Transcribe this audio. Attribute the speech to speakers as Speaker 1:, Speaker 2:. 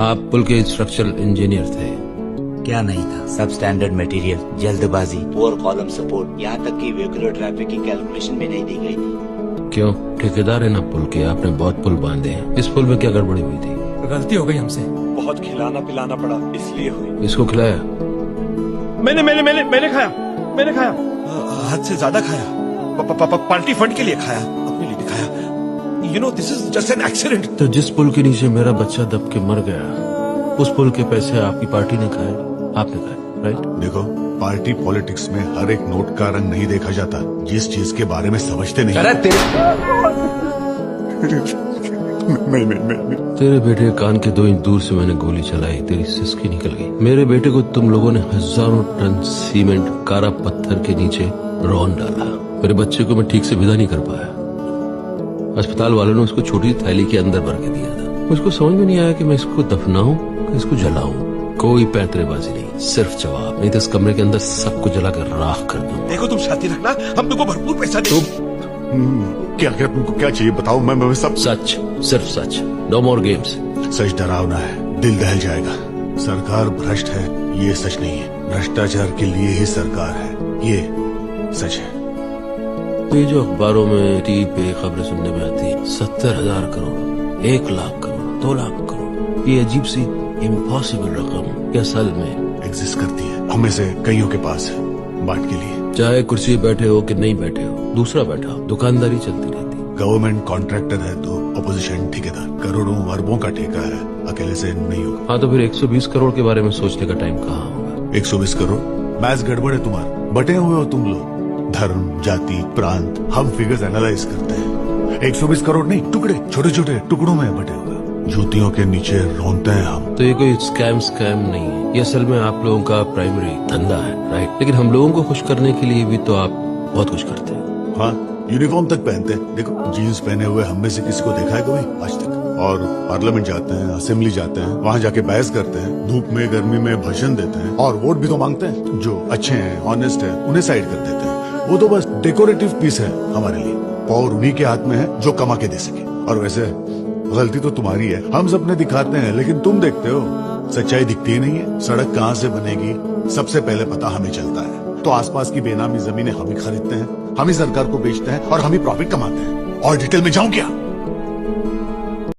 Speaker 1: आप पुल के structural engineer थे।
Speaker 2: क्या नहीं था? सब स्टैंडर्ड मटेरियल, जल्दबाजी, पुअर कॉलम सपोर्ट, यहाँ तक कि वेहिकुलर ट्रैफिक की कैलकुलेशन भी नहीं दी गई थी।
Speaker 1: क्यों? ठेकेदार है ना पुल के, आपने बहुत पुल बांधे हैं। इस पुल में क्या गड़बड़ी हुई थी?
Speaker 3: गलती हो गई हमसे।
Speaker 4: बहुत खिलाना पिलाना पड़ा, इसलिए हुई।
Speaker 1: इसको खिलाया?
Speaker 4: मैंने खाया। हद से ज्यादा खाया। पार्टी फंड के लिए खाया, अपने लिए भी खाया। You know this is just an accident.
Speaker 1: तो जिस पुल के नीचे मेरा बच्चा दब के मर गया, उस पुल के पैसे आपकी पार्टी ने खाए, आपने खाए, राइट?
Speaker 5: देखो, पार्टी पॉलिटिक्स में हर एक नोट का रंग नहीं देखा जाता। जिस चीज के बारे में समझते नहीं।
Speaker 3: अरे
Speaker 5: नहीं।
Speaker 1: तेरे बेटे के कान के 2 इंच दूर से मैंने गोली चलाई, तेरी सिसकी निकल गई। मेरे बेटे को तुम लोगों ने हजारों टन सीमेंट कारा पत्थर के नीचे रौन डाला। मेरे बच्चे को मैं ठीक से विदा नहीं कर पाया। अस्पताल वालों ने उसको छोटी थैली के अंदर भर के दिया था। मुझको समझ में नहीं आया कि मैं इसको दफनाऊं कि इसको जलाऊं। कोई पैंतरेबाजी नहीं, सिर्फ जवाब। नहीं तो इस कमरे के अंदर सबको जलाकर राख कर दूं।
Speaker 4: देखो तुम शांति रखना, हम तुमको भरपूर पैसा देंगे।
Speaker 5: क्या तुमको क्या चाहिए बताओ, मैं सब।
Speaker 1: सच, सिर्फ सच, नो मोर गेम्स।
Speaker 5: सच डरावना है, दिल दहल जाएगा। सरकार भ्रष्ट है, ये सच नहीं है। भ्रष्टाचार के लिए ही सरकार है, ये सच है।
Speaker 1: ये जो अखबारों में टीवी पे खबरें सुनने में आती है, 70,000 करोड़, 1 लाख करोड़, 2 लाख करोड़, ये अजीब सी इम्पॉसिबल रकम असल में
Speaker 5: एग्जिस्ट करती है। हमें से कईयों के पास है, बांट के लिए।
Speaker 1: चाहे कुर्सी पे बैठे हो कि नहीं बैठे हो, दूसरा बैठा हो, दुकानदारी चलती रहती।
Speaker 5: गवर्नमेंट कॉन्ट्रैक्टर है तो अपोजिशन ठेकेदार। करोड़ों अरबों का ठेका है, अकेले से नहीं होगा।
Speaker 1: हाँ, तो फिर 120 करोड़ के बारे में सोचने का टाइम कहाँ होगा?
Speaker 5: 120 करोड़ मैथ्स गड़बड़ है तुम्हारा। बटे हुए हो तुम लोग, धर्म, जाति, प्रांत। हम फिगर्स एनालाइज करते हैं। 120 करोड़ नहीं, टुकड़े, छोटे छोटे टुकड़ों में बटे हुए। जूतियों के नीचे रोनते हैं हम।
Speaker 1: तो ये कोई स्कैम नहीं है, ये असल में आप लोगों का प्राइमरी धंधा है, राइट? लेकिन हम लोगों को खुश करने के लिए भी तो आप बहुत कुछ करते हैं।
Speaker 5: हाँ, यूनिफॉर्म तक पहनते हैं। देखो, जीन्स पहने हुए हम में से किसी को देखा है कभी आज तक? और पार्लियामेंट जाते हैं, असेंबली जाते हैं, वहाँ जाके बहस करते हैं, धूप में गर्मी में भाषण देते हैं, और वोट भी तो मांगते हैं। जो अच्छे हैं, ऑनेस्ट है, उन्हें साइड कर देते हैं। वो तो बस डेकोरेटिव पीस है हमारे लिए। पावर उन्हीं के हाथ में है जो कमा के दे सके। और वैसे गलती तो तुम्हारी है। हम सपने दिखाते हैं, लेकिन तुम देखते हो, सच्चाई दिखती ही नहीं है। सड़क कहाँ से बनेगी सबसे पहले पता हमें चलता है, तो आसपास की बेनामी जमीनें हम ही खरीदते हैं, हम ही सरकार को बेचते हैं और हम ही प्रॉफिट कमाते हैं। और डिटेल में जाऊं क्या?